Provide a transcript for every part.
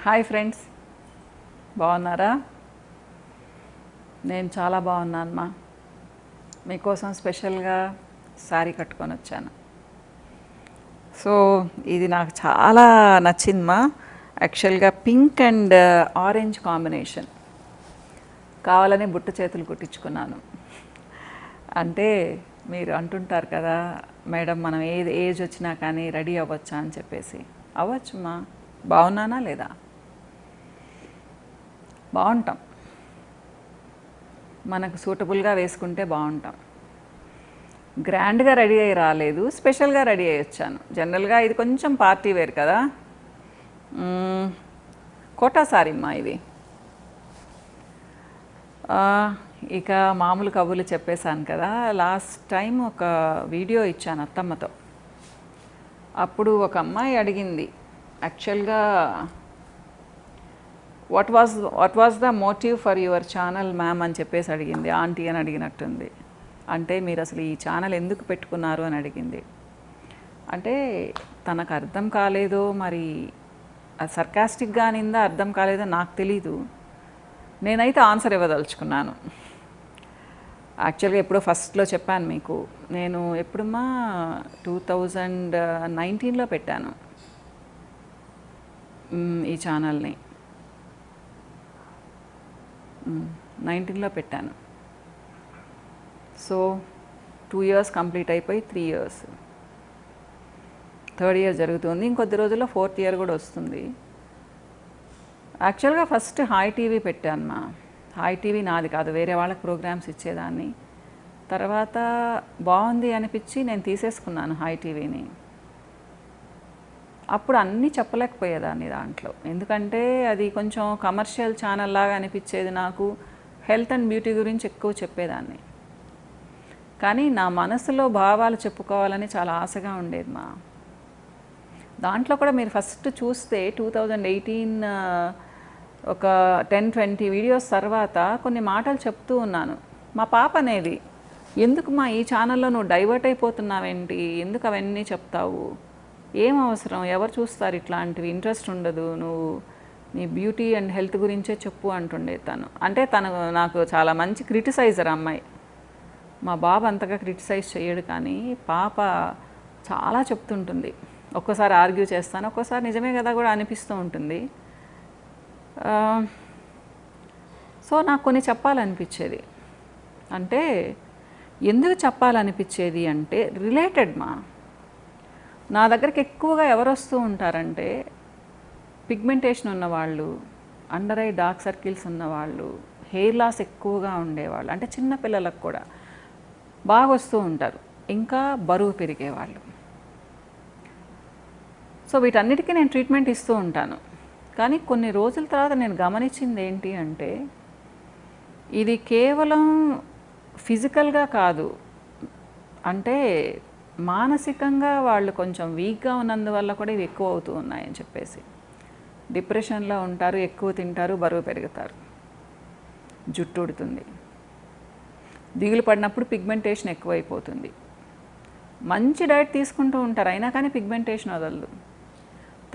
Hi friends, బాగున్నారా? నేను చాలా బాగున్నానమ్మా. మీకోసం స్పెషల్గా శారీ కట్టుకొని వచ్చాను. సో ఇది నాకు చాలా నచ్చిందమ్మా. యాక్చువల్గా పింక్ అండ్ ఆరెంజ్ కాంబినేషన్ కావాలని బుట్ట చేతులు కుట్టించుకున్నాను. అంటే మీరు అంటుంటారు కదా మేడం, మనం ఏజ్ వచ్చినా కానీ రెడీ అవ్వచ్చా అని చెప్పేసి. అవ్వచ్చుమా. బాగున్నానా లేదా? బాగుంటాం. మనకు సూటబుల్గా వేసుకుంటే బాగుంటాం. గ్రాండ్గా రెడీ అయ్యి రాలేదు, స్పెషల్గా రెడీ అయ్యి వచ్చాను. జనరల్గా ఇది కొంచెం పార్టీ వేర్ కదా. కోటా సారీమ్మా ఇది. ఇక మామూలు కబుర్లు చెప్పేశాను కదా. లాస్ట్ టైం ఒక వీడియో ఇచ్చాను అత్తమ్మతో. అప్పుడు ఒక అమ్మాయి అడిగింది, యాక్చువల్గా what was the motive for your channel ma'am అని చెప్పేసి అడిగింది. ఆంటీ అని అడిగినట్టుంది. అంటే మీరు అసలు ఈ ఛానల్ ఎందుకు పెట్టుకున్నారు అని అడిగింది. అంటే తనకు అర్థం కాలేదో మరి, అది సర్కాస్టిక్గా అనిందా అర్థం కాలేదో నాకు తెలీదు. నేనైతే ఆన్సర్ ఇవ్వదలుచుకున్నాను. యాక్చువల్గా ఎప్పుడో ఫస్ట్లో చెప్పాను మీకు. నేను ఎప్పుడమ్మా 2019లో పెట్టాను ఈ ఛానల్ని. 19లో పెట్టాను. సో 2 years కంప్లీట్ అయిపోయి 3 years, 3rd year జరుగుతుంది. ఇంకొద్ది రోజుల్లో 4th year కూడా వస్తుంది. యాక్చువల్గా ఫస్ట్ హాయ్ టీవీ పెట్టాను. హాయ్ టీవీ నాది కాదు, వేరే వాళ్ళకి ప్రోగ్రామ్స్ ఇచ్చేదాన్ని. తర్వాత బాగుంది అనిపించి నేను తీసేసుకున్నాను హాయ్ టీవీని. అప్పుడు అన్నీ చెప్పలేకపోయేదాన్ని దాంట్లో, ఎందుకంటే అది కొంచెం కమర్షియల్ ఛానల్ లాగా అనిపించేది నాకు. హెల్త్ అండ్ బ్యూటీ గురించి ఎక్కువ చెప్పేదాన్ని. కానీ నా మనసులో భావాలు చెప్పుకోవాలని చాలా ఆశగా ఉండేది మా. దాంట్లో కూడా మీరు ఫస్ట్ చూస్తే 2018 ఒక 10-20 వీడియోస్ తర్వాత కొన్ని మాటలు చెప్తూ ఉన్నాను. మా పాప అనేది, ఎందుకు మా ఈ ఛానల్లో నువ్వు డైవర్ట్ అయిపోతున్నావేంటి, ఎందుకు అవన్నీ చెప్తావు, ఏం అవసరం, ఎవరు చూస్తారు ఇట్లాంటివి, ఇంట్రెస్ట్ ఉండదు, నువ్వు నీ బ్యూటీ అండ్ హెల్త్ గురించే చెప్పు అంటుండే తను. అంటే తను నాకు చాలా మంచి క్రిటిసైజర్ అమ్మాయి. మా బాబు అంతగా క్రిటిసైజ్ చేయడు, కానీ పాప చాలా చెప్తుంటుంది. ఒక్కోసారి ఆర్గ్యూ చేస్తాను, ఒక్కోసారి నిజమే కదా కూడా అనిపిస్తూ ఉంటుంది. సో నాకు కొన్ని చెప్పాలనిపించేది. అంటే ఎందుకు చెప్పాలనిపించేది అంటే రిలేటెడ్ మా. నా దగ్గరికి ఎక్కువగా ఎవరు వస్తూ ఉంటారంటే పిగ్మెంటేషన్ ఉన్నవాళ్ళు, అండర్ ఐ డార్క్ సర్కిల్స్ ఉన్నవాళ్ళు, హెయిర్ లాస్ ఎక్కువగా ఉండేవాళ్ళు, అంటే చిన్నపిల్లలకు కూడా బాగా వస్తూ ఉంటారు, ఇంకా బరువు పెరిగేవాళ్ళు. సో వీటన్నిటికీ నేను ట్రీట్మెంట్ ఇస్తూ ఉంటాను. కానీ కొన్ని రోజుల తర్వాత నేను గమనించింది ఏంటి అంటే, ఇది కేవలం ఫిజికల్గా కాదు, అంటే మానసికంగా వాళ్ళు కొంచెం వీక్గా ఉన్నందువల్ల కూడా ఇవి ఎక్కువ అవుతూ ఉన్నాయని చెప్పేసి. డిప్రెషన్లో ఉంటారు, ఎక్కువ తింటారు, బరువు పెరుగుతారు, జుట్టు ఉడుతుంది, దిగులు పడినప్పుడు పిగ్మెంటేషన్ ఎక్కువైపోతుంది. మంచి డైట్ తీసుకుంటూ ఉంటారు, అయినా కానీ పిగ్మెంటేషన్ వదలదు.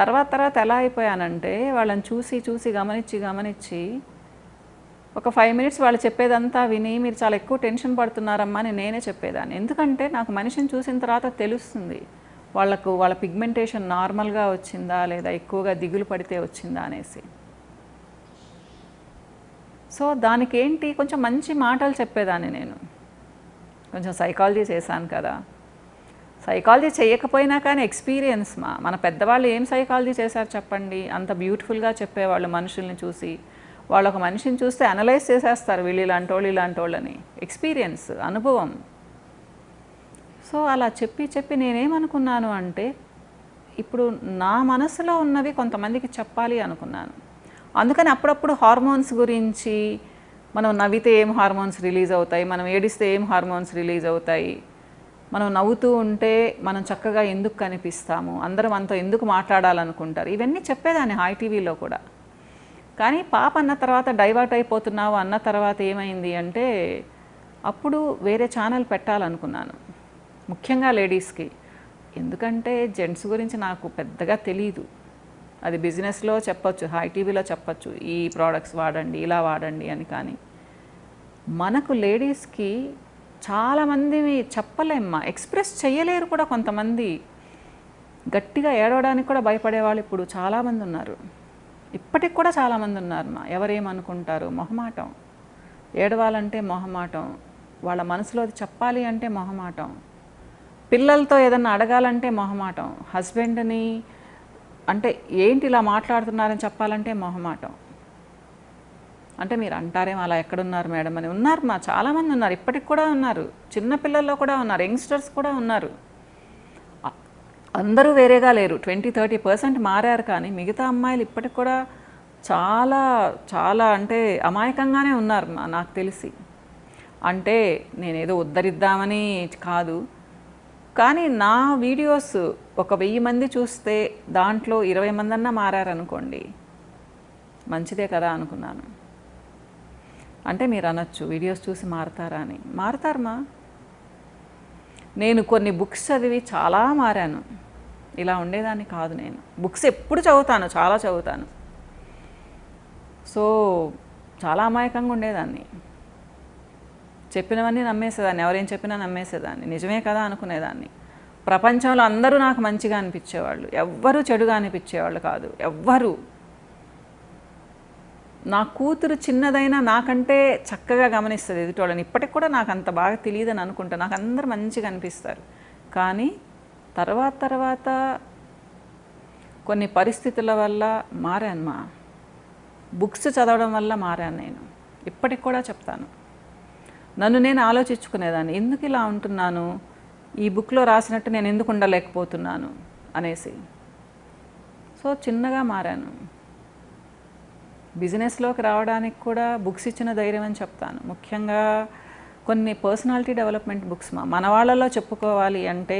తర్వాత ఎలా అయిపోయానంటే వాళ్ళని చూసి గమనించి ఒక 5 minutes వాళ్ళు చెప్పేదంతా విని, మీరు చాలా ఎక్కువ టెన్షన్ పడుతున్నారమ్మా అని నేనే చెప్పేదాన్ని. ఎందుకంటే నాకు మనిషిని చూసిన తర్వాత తెలుస్తుంది వాళ్ళ పిగ్మెంటేషన్ నార్మల్గా వచ్చిందా లేదా ఎక్కువగా దిగులు పడితే వచ్చిందా అనేసి. సో దానికి ఏంటి, కొంచెం మంచి మాటలు చెప్పేదాన్ని నేను. కొంచెం సైకాలజీ చేశాను కదా. సైకాలజీ చేయకపోయినా కానీ ఎక్స్పీరియన్స్ మన పెద్దవాళ్ళు ఏం సైకాలజీ చేశారు చెప్పండి. అంత బ్యూటిఫుల్గా చెప్పేవాళ్ళు మనుషుల్ని చూసి. వాళ్ళు ఒక మనిషిని చూస్తే అనలైజ్ చేసేస్తారు, వీళ్ళు ఇలాంటి వాళ్ళని. ఎక్స్పీరియన్స్, అనుభవం. సో అలా చెప్పి నేనేమనుకున్నాను అంటే, ఇప్పుడు నా మనసులో ఉన్నవి కొంతమందికి చెప్పాలి అనుకున్నాను. అందుకని అప్పుడప్పుడు హార్మోన్స్ గురించి, మనం నవ్వితే ఏం హార్మోన్స్ రిలీజ్ అవుతాయి, మనం ఏడిస్తే ఏం హార్మోన్స్ రిలీజ్ అవుతాయి, మనం నవ్వుతూ ఉంటే మనం చక్కగా ఎందుకు కనిపిస్తాము, అందరూ మనతో ఎందుకు మాట్లాడాలనుకుంటారు, ఇవన్నీ చెప్పేదాన్ని హాయ్ టీవీలో కూడా. కానీ పాప అన్న తర్వాత డైవర్ట్ అయిపోతున్నావు అన్న తర్వాత ఏమైంది అంటే, అప్పుడు వేరే ఛానల్ పెట్టాలనుకున్నాను, ముఖ్యంగా లేడీస్కి. ఎందుకంటే జెంట్స్ గురించి నాకు పెద్దగా తెలీదు. అది బిజినెస్లో చెప్పొచ్చు, హై టీవీలో చెప్పొచ్చు, ఈ ప్రోడక్ట్స్ వాడండి, ఇలా వాడండి అని. కానీ మనకు లేడీస్కి చాలామంది చెప్పలేమ్మా, ఎక్స్ప్రెస్ చేయలేరు కూడా. కొంతమంది గట్టిగా ఏడవడానికి కూడా భయపడేవాళ్ళు ఇప్పుడు చాలామంది ఉన్నారు. ఇప్పటికి కూడా చాలామంది ఉన్నారు మా. ఎవరేమనుకుంటారు, మొహమాటం. ఏడవాలంటే మొహమాటం, వాళ్ళ మనసులో అది చెప్పాలి అంటే మొహమాటం, పిల్లలతో ఏదన్నా అడగాలంటే మొహమాటం, హస్బెండ్ని అంటే ఏంటి ఇలా మాట్లాడుతున్నారని చెప్పాలంటే మొహమాటం. అంటే మీరు అంటారేమో అలా ఎక్కడున్నారు మేడం అని. ఉన్నారు మా, చాలామంది ఉన్నారు, ఇప్పటికి కూడా ఉన్నారు, చిన్న పిల్లల్లో కూడా ఉన్నారు, యంగ్స్టర్స్ కూడా ఉన్నారు. అందరూ వేరేగా లేరు, 20-30% మారారు. కానీ మిగతా అమ్మాయిలు ఇప్పటికి కూడా చాలా చాలా అంటే అమాయకంగానే ఉన్నారు మా, నాకు తెలిసి. అంటే నేనేదో ఉద్ధరిద్దామని కాదు, కానీ నా వీడియోస్ ఒక 1000 మంది చూస్తే దాంట్లో 20 మంది అన్నా మారారనుకోండి, మంచిదే కదా అనుకున్నాను. అంటే మీరు అనొచ్చు వీడియోస్ చూసి మారతారా అని. మారతారమ్మా. నేను కొన్ని బుక్స్ చదివి చాలా మారాను. ఇలా ఉండేదాన్ని కాదు నేను. బుక్స్ ఎప్పుడు చదువుతాను, చాలా చదువుతాను. సో చాలా అమాయకంగా ఉండేదాన్ని, చెప్పినవన్నీ నమ్మేసేదాన్ని, ఎవరేం చెప్పినా నమ్మేసేదాన్ని, నిజమే కదా అనుకునేదాన్ని. ప్రపంచంలో అందరూ నాకు మంచిగా అనిపించేవాళ్ళు, ఎవ్వరూ చెడుగా అనిపించేవాళ్ళు కాదు, ఎవ్వరూ. నా కూతురు చిన్నదైనా నాకంటే చక్కగా గమనిస్తుంది ఎదుటోళ్ళని. ఇప్పటికి కూడా నాకు అంత బాగా తెలియదని అనుకుంటా, నాకు అందరూ మంచిగా అనిపిస్తారు. కానీ తర్వాత కొన్ని పరిస్థితుల వల్ల మారాను మా. బుక్స్ చదవడం వల్ల మారాను నేను. ఇప్పటికి కూడా చెప్తాను, నన్ను నేను ఆలోచించుకునేదాన్ని, ఎందుకు ఇలా ఉంటున్నాను, ఈ బుక్లో రాసినట్టు నేను ఎందుకు ఉండలేకపోతున్నాను అనేసి. సో చిన్నగా మారాను. బిజినెస్లోకి రావడానికి కూడా బుక్స్ ఇచ్చిన ధైర్యం అని చెప్తాను. ముఖ్యంగా కొన్ని పర్సనాలిటీ డెవలప్మెంట్ బుక్స్ మన వాళ్ళలో చెప్పుకోవాలి అంటే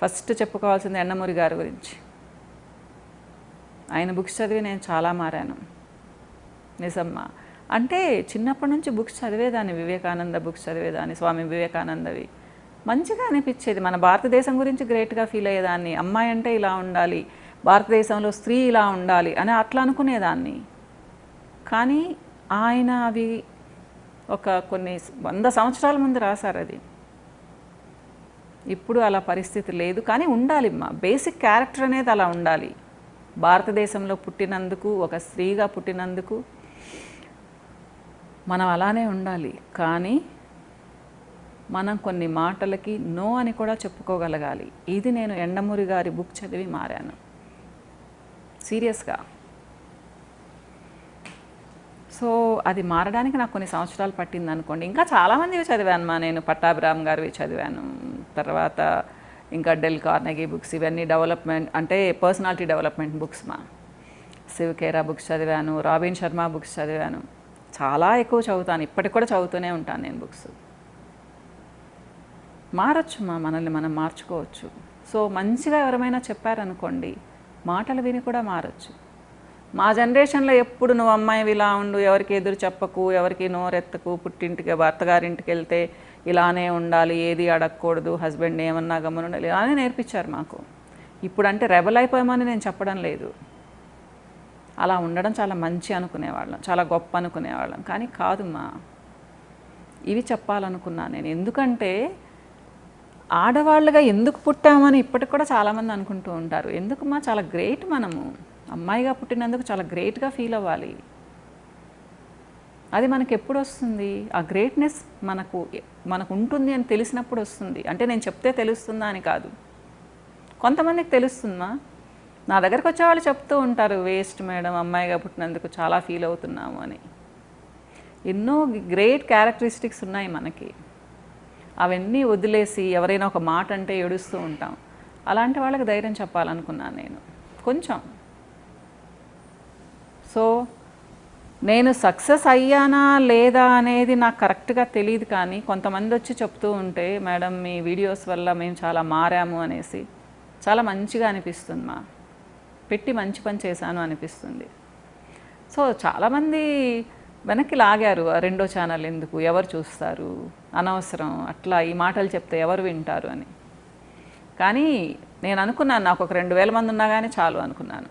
ఫస్ట్ చెప్పుకోవాల్సింది ఎండమూరి గారి గురించి. ఆయన బుక్స్ చదివి నేను చాలా మారాను, నిజమ్మా. అంటే చిన్నప్పటి నుంచి బుక్స్ చదివేదాన్ని, వివేకానంద బుక్స్ చదివేదాన్ని, స్వామి వివేకానందవి. మంచిగా అనిపించేది. మన భారతదేశం గురించి గ్రేట్గా ఫీల్ అయ్యేదాన్ని. అమ్మాయి అంటే ఇలా ఉండాలి, భారతదేశంలో స్త్రీ ఇలా ఉండాలి అని అట్లా అనుకునేదాన్ని. కానీ ఆయన అవి ఒక కొన్ని 100 సంవత్సరాల ముందు రాశారు అది. ఇప్పుడు అలా పరిస్థితి లేదు. కానీ ఉండాలి మా, బేసిక్ క్యారెక్టర్ అనేది అలా ఉండాలి. భారతదేశంలో పుట్టినందుకు, ఒక స్త్రీగా పుట్టినందుకు మనం అలానే ఉండాలి. కానీ మనం కొన్ని మాటలకి నో అని కూడా చెప్పుకోగలగాలి. ఇది నేను ఎండమూరి గారి బుక్ చదివి మారాను, సీరియస్గా. సో అది మారడానికి నాకు కొన్ని సంవత్సరాలు పట్టింది అనుకోండి. ఇంకా చాలామందివి చదివాను మా నేను. పట్టాభిరామ్ గారివి చదివాను, తర్వాత ఇంకా డెల్ కార్నెగీ బుక్స్, ఇవన్నీ డెవలప్మెంట్ అంటే పర్సనాలిటీ డెవలప్మెంట్ బుక్స్ మా. శివ్ ఖేరా బుక్స్ చదివాను, రాబిన్ శర్మ బుక్స్ చదివాను. చాలా ఎక్కువ చదువుతాను, ఇప్పటికి కూడా చదువుతూనే ఉంటాను నేను బుక్స్. మారచ్చు మా, మనల్ని మనం మార్చుకోవచ్చు. సో మంచిగా ఎవరైనా చెప్పారనుకోండి, మాటలు విని కూడా మారచ్చు. మా జనరేషన్లో ఎప్పుడు నువ్వు అమ్మాయి ఇలా ఉండు, ఎవరికి ఎదురు చెప్పకు, ఎవరికి నోరెత్తకు, పుట్టింటికి భర్తగారింటికి వెళ్తే ఇలానే ఉండాలి, ఏది అడగకూడదు, హస్బెండ్ ఏమన్నా గమనం ఉండాలి, ఇలానే నేర్పించారు మాకు. ఇప్పుడు అంటే రెబల్ అయిపోయామని నేను చెప్పడం లేదు, అలా ఉండడం చాలా మంచి అనుకునేవాళ్ళం, చాలా గొప్ప అనుకునేవాళ్ళం. కానీ కాదుమ్మా, ఇవి చెప్పాలనుకున్నాను నేను. ఎందుకంటే ఆడవాళ్ళుగా ఎందుకు పుట్టామని ఇప్పటికి కూడా చాలామంది అనుకుంటూ ఉంటారు. ఎందుకమ్మా, చాలా గ్రేట్. మనము అమ్మాయిగా పుట్టినందుకు చాలా గ్రేట్గా ఫీల్ అవ్వాలి. అది మనకు ఎప్పుడు వస్తుంది? ఆ గ్రేట్నెస్ మనకు ఉంటుంది అని తెలిసినప్పుడు వస్తుంది. అంటే నేను చెప్తే తెలుస్తుందా అని కాదు, కొంతమందికి తెలుస్తుందా. నా దగ్గరకు వచ్చేవాళ్ళు చెప్తూ ఉంటారు, వేస్ట్ మేడం, అమ్మాయిగా పుట్టినందుకు చాలా ఫీల్ అవుతున్నాము అని. ఎన్నో గ్రేట్ క్యారెక్టరిస్టిక్స్ ఉన్నాయి మనకి. అవన్నీ వదిలేసి ఎవరైనా ఒక మాట అంటే ఏడుస్తూ ఉంటాం. అలాంటి వాళ్ళకి ధైర్యం చెప్పాలనుకున్నాను నేను కొంచెం. సో నేను సక్సెస్ అయ్యానా లేదా అనేది నాకు కరెక్ట్గా తెలియదు. కానీ కొంతమంది వచ్చి చెప్తూ ఉంటే, మేడం మీ వీడియోస్ వల్ల మేము చాలా మారాము అనేసి చాలా మంచిగా అనిపిస్తుంది మా. పెట్టి మంచి పని చేశాను అనిపిస్తుంది. సో చాలామంది వెనక్కి లాగారు, రెండో ఛానల్ ఎందుకు, ఎవరు చూస్తారు, అనవసరం, అట్లా ఈ మాటలు చెప్తే ఎవరు వింటారు అని. కానీ నేను అనుకున్నాను నాకు ఒక 2000 మంది ఉన్నా కానీ చాలు అనుకున్నాను.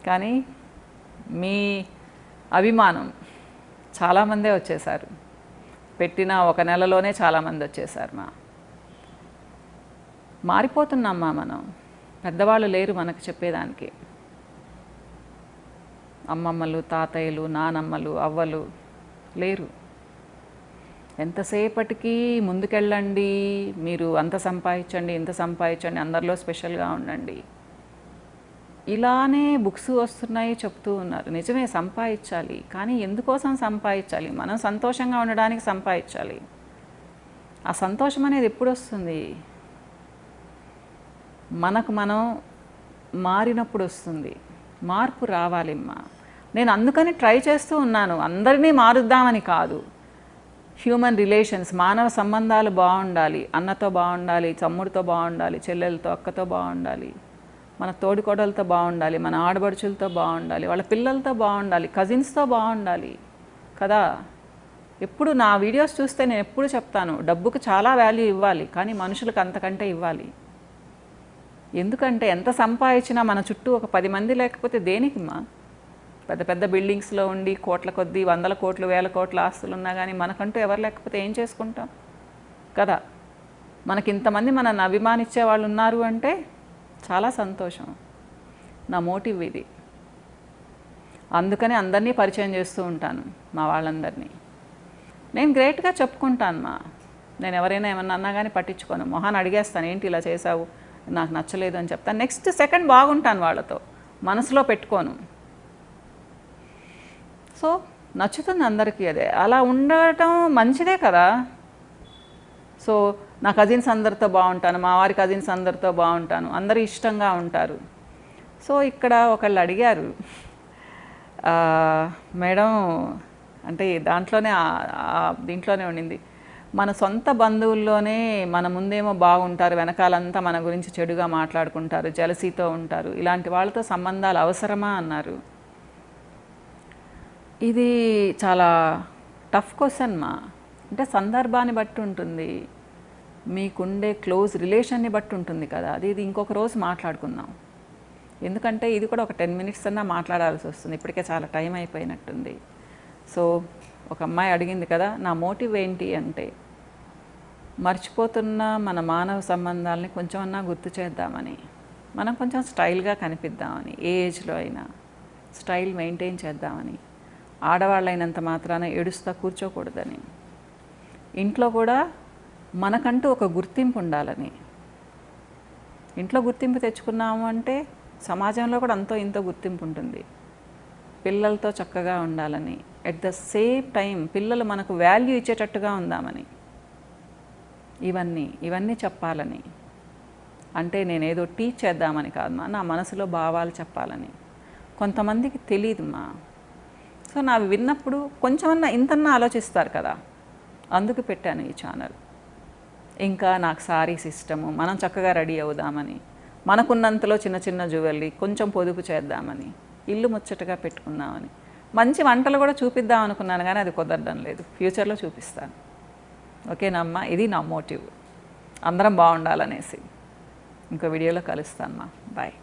కానీ మీ అభిమానం చాలామందే వచ్చేసారు. పెట్టిన ఒక నెలలోనే చాలామంది వచ్చేసారు. మారిపోతున్నామ్మా మనం. పెద్దవాళ్ళు లేరు మనకు చెప్పేదానికి. అమ్మమ్మలు, తాతయ్యలు, నానమ్మలు, అవ్వలు లేరు. ఎంతసేపటికి ముందుకెళ్ళండి, మీరు అంత సంపాదించండి, ఇంత సంపాదించండి, అందరిలో స్పెషల్గా ఉండండి, ఇలానే బుక్స్ వస్తున్నాయి చెప్తూ ఉన్నారు. నిజమే, సంపాదించాలి. కానీ ఎందుకోసం సంపాదించాలి? మనం సంతోషంగా ఉండడానికి సంపాదించాలి. ఆ సంతోషం అనేది ఎప్పుడు వస్తుంది? మనకు మనం మారినప్పుడు వస్తుంది. మార్పు రావాలిమ్మా. నేను అందుకని ట్రై చేస్తూ ఉన్నాను. అందరినీ మారుద్దామని కాదు. హ్యూమన్ రిలేషన్స్, మానవ సంబంధాలు బాగుండాలి. అన్నతో బాగుండాలి, తమ్ముడితో బాగుండాలి, చెల్లెలతో, అక్కతో బాగుండాలి, మన తోడికోడలతో బాగుండాలి, మన ఆడబడుచులతో బాగుండాలి, వాళ్ళ పిల్లలతో బాగుండాలి, కజిన్స్తో బాగుండాలి కదా. ఎప్పుడు నా వీడియోస్ చూస్తే నేను ఎప్పుడు చెప్తాను, డబ్బుకు చాలా వాల్యూ ఇవ్వాలి, కానీ మనుషులకు అంతకంటే ఇవ్వాలి. ఎందుకంటే ఎంత సంపాదించినా మన చుట్టూ ఒక 10 మంది లేకపోతే దేనికిమ్మా? పెద్ద పెద్ద బిల్డింగ్స్లో ఉండి కోట్ల కొద్దీ, 100 కోట్లు, 1000 కోట్ల ఆస్తులు ఉన్నా కానీ మనకంటూ ఎవరు లేకపోతే ఏం చేసుకుంటాం కదా. మనకి ఇంతమంది మనల్ని అభిమానించే వాళ్ళు ఉన్నారు అంటే చాలా సంతోషం. నా మోటివ్ ఇది. అందుకని అందరినీ పరిచయం చేస్తూ ఉంటాను, మా వాళ్ళందరినీ. నేను గ్రేట్గా చెప్పుకుంటాను. నేను ఎవరైనా ఏమన్నా అన్నా కానీ పట్టించుకోను. మొహాన్ని అడిగేస్తాను, ఏంటి ఇలా చేసావు, నాకు నచ్చలేదు అని చెప్తాను. నెక్స్ట్ సెకండ్ బాగుంటాను వాళ్ళతో, మనసులో పెట్టుకోను. సో నచ్చుతుంది అందరికీ అదే. అలా ఉండటం మంచిదే కదా. సో నా కజిన్స్ అందరితో బాగుంటాను, మా వారి కజిన్స్ అందరితో బాగుంటాను, అందరూ ఇష్టంగా ఉంటారు. సో ఇక్కడ ఒకళ్ళు అడిగారు, మేడం అంటే దీంట్లోనే ఉండింది, మన సొంత బంధువుల్లోనే మన ముందేమో బాగుంటారు, వెనకాలంతా మన గురించి చెడుగా మాట్లాడుకుంటారు, జలసీతో ఉంటారు, ఇలాంటి వాళ్ళతో సంబంధాలు అవసరమా అన్నారు. ఇది చాలా టఫ్ క్వశ్చన్ అంటే సందర్భాన్ని బట్టి ఉంటుంది, మీకుండే క్లోజ్ రిలేషన్ని బట్టి ఉంటుంది కదా. ఇది ఇంకొక రోజు మాట్లాడుకుందాం. ఎందుకంటే ఇది కూడా ఒక 10 minutes అన్నా మాట్లాడాల్సి వస్తుంది. ఇప్పటికే చాలా టైం అయిపోయినట్టుంది. సో ఒక అమ్మాయి అడిగింది కదా, నా మోటివ్ ఏంటి అంటే, మర్చిపోతున్న మన మానవ సంబంధాలని కొంచెం అన్నా గుర్తు చేద్దామని, మనం కొంచెం స్టైల్గా కనిపిద్దామని, ఏ ఏజ్లో అయినా స్టైల్ మెయింటైన్ చేద్దామని, ఆడవాళ్ళైనంత మాత్రాన ఏడుస్తా కూర్చోకూడదని, ఇంట్లో కూడా మనకంటూ ఒక గుర్తింపు ఉండాలని. ఇంట్లో గుర్తింపు తెచ్చుకున్నాము అంటే సమాజంలో కూడా అంతో ఇంతో గుర్తింపు ఉంటుంది. పిల్లలతో చక్కగా ఉండాలని, ఎట్ ద సేమ్ టైం పిల్లలు మనకు వాల్యూ ఇచ్చేటట్టుగా ఉందామని, ఇవన్నీ చెప్పాలని. అంటే నేనేదో టీచ్ చేద్దామని కాదమ్మా, నా మనసులో భావాలు చెప్పాలని. కొంతమందికి తెలియదుమ్మా. సో నావి విన్నప్పుడు కొంచెమన్నా ఇంతన్నా ఆలోచిస్తారు కదా, అందుకు పెట్టాను ఈ ఛానల్. ఇంకా నాకు సారీస్ ఇష్టము, మనం చక్కగా రెడీ అవుదామని, మనకున్నంతలో చిన్న చిన్న జ్యువెలరీ కొంచెం పొదుపు చేద్దామని, ఇల్లు ముచ్చటగా పెట్టుకుందామని, మంచి వంటలు కూడా చూపిద్దాం అనుకున్నాను కానీ అది కుదరడం లేదు. ఫ్యూచర్లో చూపిస్తాను. ఓకేనమ్మా, ఇది నా మోటివ్, అందరం బాగుండాలనేసి. ఇంకో వీడియోలో కలుస్తానమ్మా. బాయ్.